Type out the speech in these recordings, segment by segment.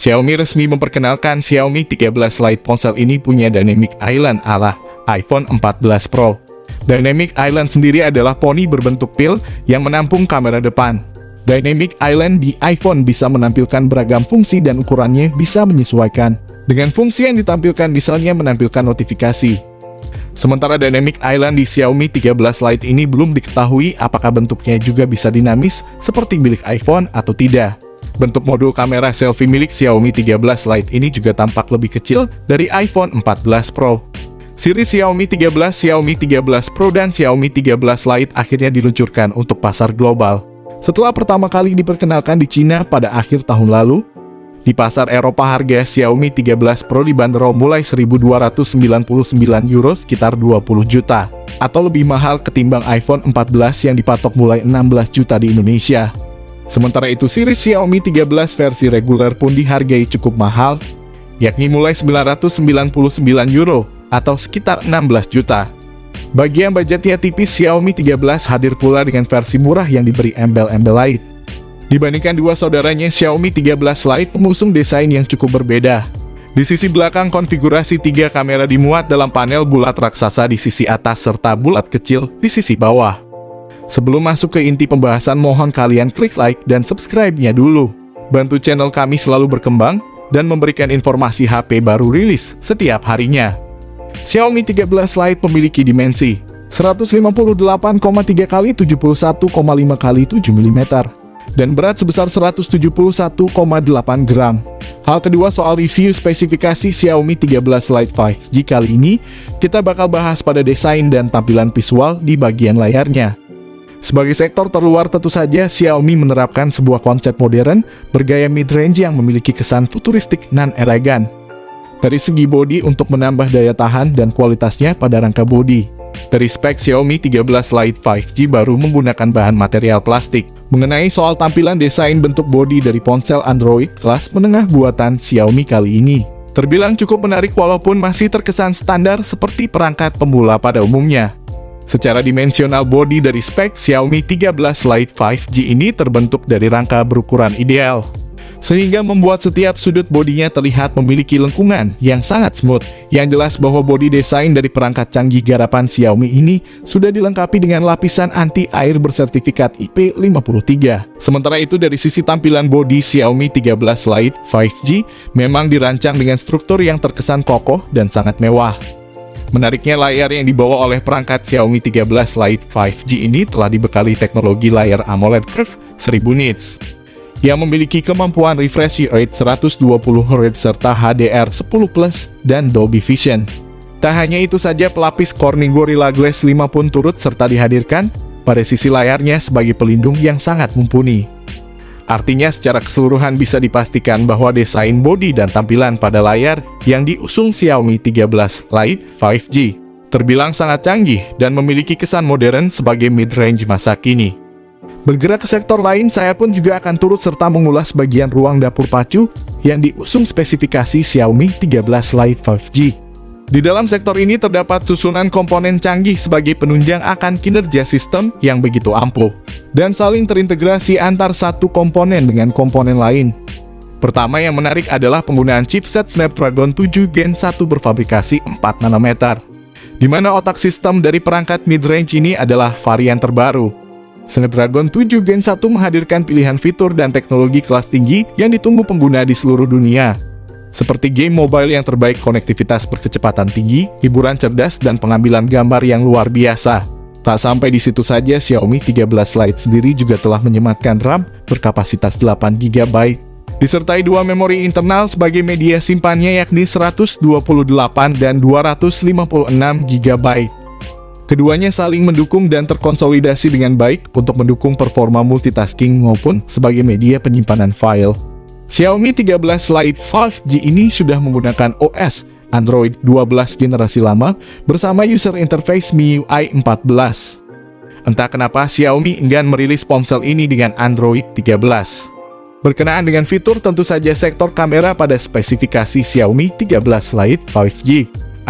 Xiaomi resmi memperkenalkan Xiaomi 13 Lite. Ponsel ini punya Dynamic Island ala iPhone 14 Pro. Dynamic Island sendiri adalah poni berbentuk pil yang menampung kamera depan. Dynamic Island di iPhone bisa menampilkan beragam fungsi dan ukurannya bisa menyesuaikan dengan fungsi yang ditampilkan, misalnya menampilkan notifikasi. Sementara Dynamic Island di Xiaomi 13 Lite ini belum diketahui apakah bentuknya juga bisa dinamis seperti milik iPhone atau tidak. Bentuk modul kamera selfie milik Xiaomi 13 Lite ini juga tampak lebih kecil dari iPhone 14 Pro. Seri Xiaomi 13, Xiaomi 13 Pro, dan Xiaomi 13 Lite akhirnya diluncurkan untuk pasar global. Setelah pertama kali diperkenalkan di Cina pada akhir tahun lalu, di pasar Eropa harga Xiaomi 13 Pro dibanderol mulai 1.299 euro, sekitar 20 juta, atau lebih mahal ketimbang iPhone 14 yang dipatok mulai 16 juta di Indonesia. Sementara itu, seri Xiaomi 13 versi reguler pun dihargai cukup mahal, yakni mulai 999 euro, atau sekitar 16 juta. Bagi yang budgetnya tipis, Xiaomi 13 hadir pula dengan versi murah yang diberi embel-embel lain. Dibandingkan dua saudaranya, Xiaomi 13 Lite mengusung desain yang cukup berbeda. Di sisi belakang, konfigurasi 3 kamera dimuat dalam panel bulat raksasa di sisi atas serta bulat kecil di sisi bawah. Sebelum masuk ke inti pembahasan, mohon kalian klik like dan subscribe-nya dulu. Bantu channel kami selalu berkembang dan memberikan informasi HP baru rilis setiap harinya. Xiaomi 13 Lite memiliki dimensi 158,3 x 71,5 x 7 mm dan berat sebesar 171,8 gram. Hal kedua, soal review spesifikasi Xiaomi 13 Lite 5G kali ini, kita bakal bahas pada desain dan tampilan visual di bagian layarnya. Sebagai sektor terluar, tentu saja Xiaomi menerapkan sebuah konsep modern bergaya mid-range yang memiliki kesan futuristik non-elegan. Dari segi bodi, untuk menambah daya tahan dan kualitasnya pada rangka bodi. Dari spek, Xiaomi 13 Lite 5G baru menggunakan bahan material plastik. Mengenai soal tampilan, desain bentuk bodi dari ponsel Android kelas menengah buatan Xiaomi kali ini terbilang cukup menarik walaupun masih terkesan standar seperti perangkat pemula pada umumnya. Secara dimensional, bodi dari spek Xiaomi 13 Lite 5G ini terbentuk dari rangka berukuran ideal, sehingga membuat setiap sudut bodinya terlihat memiliki lengkungan yang sangat smooth. Yang jelas bahwa bodi desain dari perangkat canggih garapan Xiaomi ini sudah dilengkapi dengan lapisan anti-air bersertifikat IP53. Sementara itu, dari sisi tampilan bodi Xiaomi 13 Lite 5G memang dirancang dengan struktur yang terkesan kokoh dan sangat mewah. Menariknya, layar yang dibawa oleh perangkat Xiaomi 13 Lite 5G ini telah dibekali teknologi layar AMOLED Curve 1000 nits yang memiliki kemampuan refresh rate 120 Hz serta HDR10+ dan Dolby Vision. Tak hanya itu saja, pelapis Corning Gorilla Glass 5 pun turut serta dihadirkan pada sisi layarnya sebagai pelindung yang sangat mumpuni. Artinya, secara keseluruhan bisa dipastikan bahwa desain bodi dan tampilan pada layar yang diusung Xiaomi 13 Lite 5G terbilang sangat canggih dan memiliki kesan modern sebagai mid-range masa kini. Bergerak ke sektor lain, saya pun juga akan turut serta mengulas bagian ruang dapur pacu yang diusung spesifikasi Xiaomi 13 Lite 5G. Di dalam sektor ini terdapat susunan komponen canggih sebagai penunjang akan kinerja sistem yang begitu ampuh dan saling terintegrasi antar satu komponen dengan komponen lain. Pertama yang menarik adalah penggunaan chipset Snapdragon 7 Gen 1 berfabrikasi 4 nanometer, di mana otak sistem dari perangkat mid-range ini adalah varian terbaru. Snapdragon 7 Gen 1 menghadirkan pilihan fitur dan teknologi kelas tinggi yang ditunggu pengguna di seluruh dunia, seperti game mobile yang terbaik, konektivitas berkecepatan tinggi, hiburan cerdas, dan pengambilan gambar yang luar biasa. Tak sampai di situ saja, Xiaomi 13 Lite sendiri juga telah menyematkan RAM berkapasitas 8 GB, disertai dua memori internal sebagai media simpannya, yakni 128 dan 256 GB. Keduanya saling mendukung dan terkonsolidasi dengan baik untuk mendukung performa multitasking maupun sebagai media penyimpanan file. Xiaomi 13 Lite 5G ini sudah menggunakan OS Android 12 generasi lama bersama user interface MIUI 14. Entah kenapa Xiaomi enggan merilis ponsel ini dengan Android 13. Berkenaan dengan fitur, tentu saja sektor kamera pada spesifikasi Xiaomi 13 Lite 5G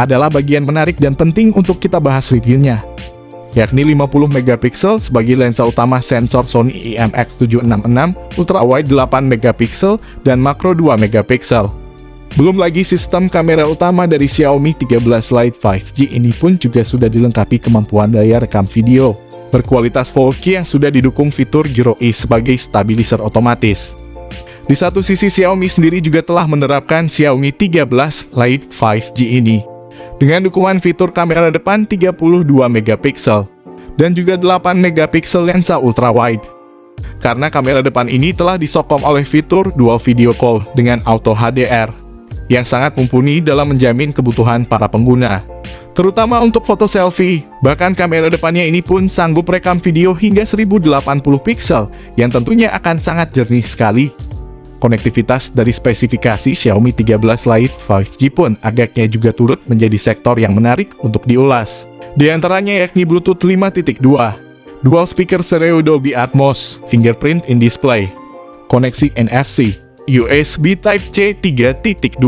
adalah bagian menarik dan penting untuk kita bahas reviewnya. yakni 50 megapiksel sebagai lensa utama sensor Sony IMX766, ultrawide 8 megapiksel, dan makro 2 megapiksel. Belum lagi sistem kamera utama dari Xiaomi 13 Lite 5G ini pun juga sudah dilengkapi kemampuan daya rekam video berkualitas 4K yang sudah didukung fitur Gyro E sebagai stabilizer otomatis. Di satu sisi, Xiaomi sendiri juga telah menerapkan Xiaomi 13 Lite 5G ini dengan dukungan fitur kamera depan 32 megapiksel dan juga 8 megapiksel lensa ultrawide. Karena kamera depan ini telah disokong oleh fitur dual video call dengan auto HDR yang sangat mumpuni dalam menjamin kebutuhan para pengguna, terutama untuk foto selfie. Bahkan kamera depannya ini pun sanggup rekam video hingga 1080 piksel yang tentunya akan sangat jernih sekali. Konektivitas dari spesifikasi Xiaomi 13 Lite 5G pun agaknya juga turut menjadi sektor yang menarik untuk diulas. Di antaranya yakni Bluetooth 5.2, dual speaker stereo Dolby Atmos, fingerprint in display, koneksi NFC, USB Type-C 3.2,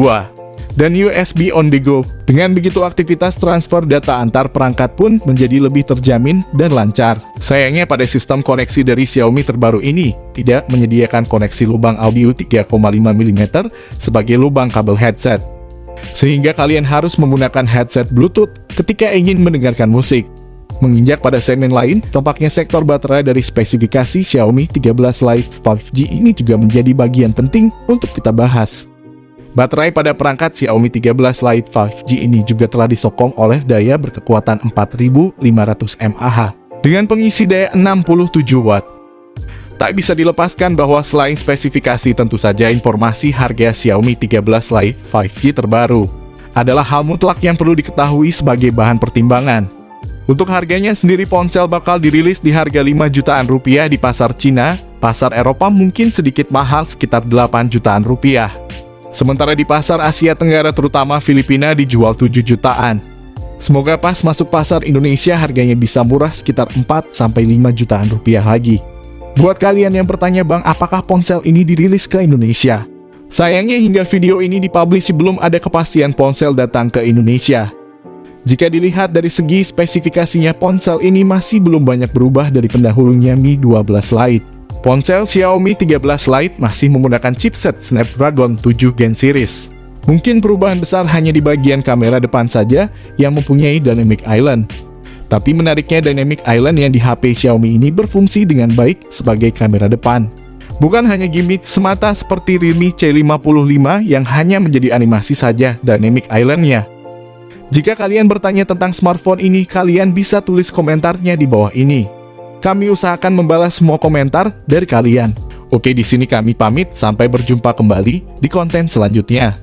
dan USB on the go. Dengan begitu, aktivitas transfer data antar perangkat pun menjadi lebih terjamin dan lancar. Sayangnya pada sistem koneksi dari Xiaomi terbaru ini tidak menyediakan koneksi lubang audio 3,5 mm sebagai lubang kabel headset, sehingga kalian harus menggunakan headset Bluetooth ketika ingin mendengarkan musik. Menginjak pada segmen lain, tampaknya sektor baterai dari spesifikasi Xiaomi 13 Lite 5G ini juga menjadi bagian penting untuk kita bahas. Baterai pada perangkat Xiaomi 13 Lite 5G ini juga telah disokong oleh daya berkekuatan 4500 mAh dengan pengisi daya 67 Watt. Tak bisa dilepaskan bahwa selain spesifikasi, tentu saja informasi harga Xiaomi 13 Lite 5G terbaru adalah hal mutlak yang perlu diketahui sebagai bahan pertimbangan. Untuk harganya sendiri, ponsel bakal dirilis di harga 5 jutaan rupiah di pasar Cina. Pasar Eropa mungkin sedikit mahal, sekitar 8 jutaan rupiah. Sementara di pasar Asia Tenggara terutama Filipina dijual 7 jutaan. Semoga pas masuk pasar Indonesia harganya bisa murah, sekitar 4-5 jutaan rupiah lagi. Buat kalian yang bertanya, Bang, apakah ponsel ini dirilis ke Indonesia? Sayangnya hingga video ini dipublish belum ada kepastian ponsel datang ke Indonesia. Jika dilihat dari segi spesifikasinya, ponsel ini masih belum banyak berubah dari pendahulunya Mi 12 Lite. Ponsel Xiaomi 13 Lite masih menggunakan chipset Snapdragon 7 Gen Series. Mungkin perubahan besar hanya di bagian kamera depan saja yang mempunyai Dynamic Island. Tapi menariknya, Dynamic Island yang di HP Xiaomi ini berfungsi dengan baik sebagai kamera depan. Bukan hanya gimmick semata seperti Realme C55 yang hanya menjadi animasi saja Dynamic Island-nya. Jika kalian bertanya tentang smartphone ini, kalian bisa tulis komentarnya di bawah ini. Kami usahakan membalas semua komentar dari kalian. Oke, di sini kami pamit, sampai berjumpa kembali di konten selanjutnya.